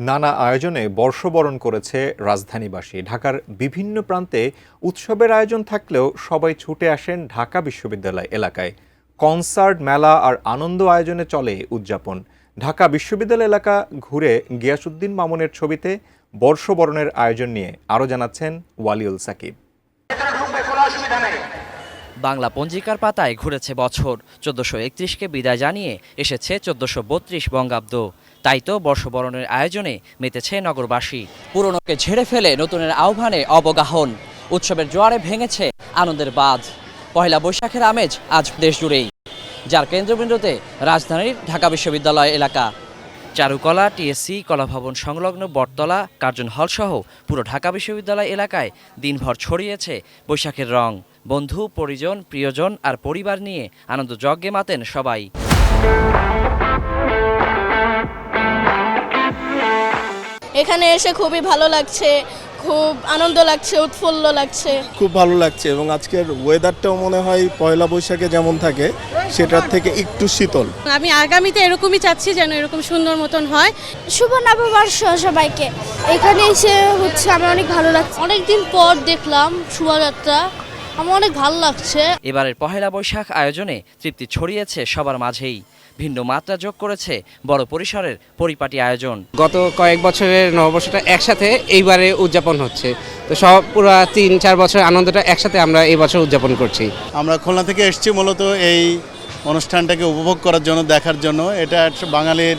নানা আয়োজনে বর্ষবরণ করেছে রাজধানীবাসী। ঢাকার বিভিন্ন প্রান্তে উৎসবের আয়োজন থাকলেও সবাই ছুটে আসেন ঢাকা বিশ্ববিদ্যালয় এলাকায়। কনসার্ট, মেলা আর আনন্দ আয়োজনে চলে উদযাপন। ঢাকা বিশ্ববিদ্যালয় এলাকা ঘুরে গিয়াসউদ্দিন মামুনের ছবিতে বর্ষবরণের আয়োজন নিয়ে আরও জানাচ্ছেন ওয়ালিউল সাকিব। বাংলা পঞ্জিকার পাতায় ঘুরেছে বছর, 1431কে বিদায় জানিয়ে এসেছে 1432 বঙ্গাব্দ। তাই তো বর্ষবরণের আয়োজনে মেতেছে নগরবাসী। পুরনোকে ঝেড়ে ফেলে নতুনের আহ্বানে অবগাহন। উৎসবের জোয়ারে ভেঙেছে আনন্দের বাঁধ। পহেলা বৈশাখের আমেজ আজ দেশ জুড়েই, যার কেন্দ্রবিন্দুতে রাজধানীর ঢাকা বিশ্ববিদ্যালয় এলাকা। চারুকলা, টিএসসি, কলাভবন সংলগ্ন বটতলা, কার্জন হল সহ পুরো ঢাকা বিশ্ববিদ্যালয় এলাকায় দিনভর ছড়িয়েছে বৈশাখের রং। বন্ধু, পরিজন, প্রিয়জন আর পরিবার নিয়ে আনন্দ যজ্ঞে মাতেন সবাই। এখানে এসে খুবই ভালো লাগছে, খুব আনন্দ লাগছে, উৎফুল্ল লাগছে। খুব ভালো লাগছে এবং আজকের ওয়েদারটাও মনে হয় পয়লা বৈশাখে যেমন থাকে সেটার থেকে একটু শীতল। আমি আগামীতে এরকমই চাচ্ছি যেন এরকম সুন্দর মতন হয়। শুভ নববর্ষ সবাইকে। এখানে এসে আমার অনেক ভালো লাগছে। অনেকদিন পর দেখলাম শোভাযাত্রা, আমার অনেক ভালো লাগছে। এবারের পহেলা বৈশাখ আয়োজনে তৃপ্তি ছড়িয়েছে সবার মাঝেই। ভিন্ন মাত্রা যোগ করেছে বড় পরিসরের পরিপাটি আয়োজন। গত কয়েক বছরের নববর্ষটা একসাথে এইবারে উদযাপন হচ্ছে, তো সব পুরো 3-4 বছর আনন্দটা একসাথে আমরা এই বছর উদযাপন করছি। আমরা খুলনা থেকে এসেছি মূলত এই অনুষ্ঠানটাকে উপভোগ করার জন্য, দেখার জন্য। এটা একটা বাঙালির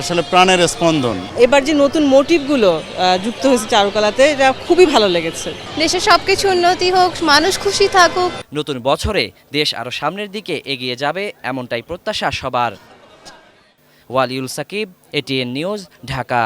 আসলে প্রাণের স্পন্দন। এবার যে নতুন মোটিভগুলো যুক্ত হয়েছে চারুকলাতে, এটা খুবই ভালো লেগেছে। দেশের সবকিছু উন্নতি হোক, মানুষ খুশি থাকুক। নতুন বছরে দেশ আরও সামনের দিকে এগিয়ে যাবে, এমনটাই প্রত্যাশা সবার। Waliul Sakib, ATN news, Dhaka.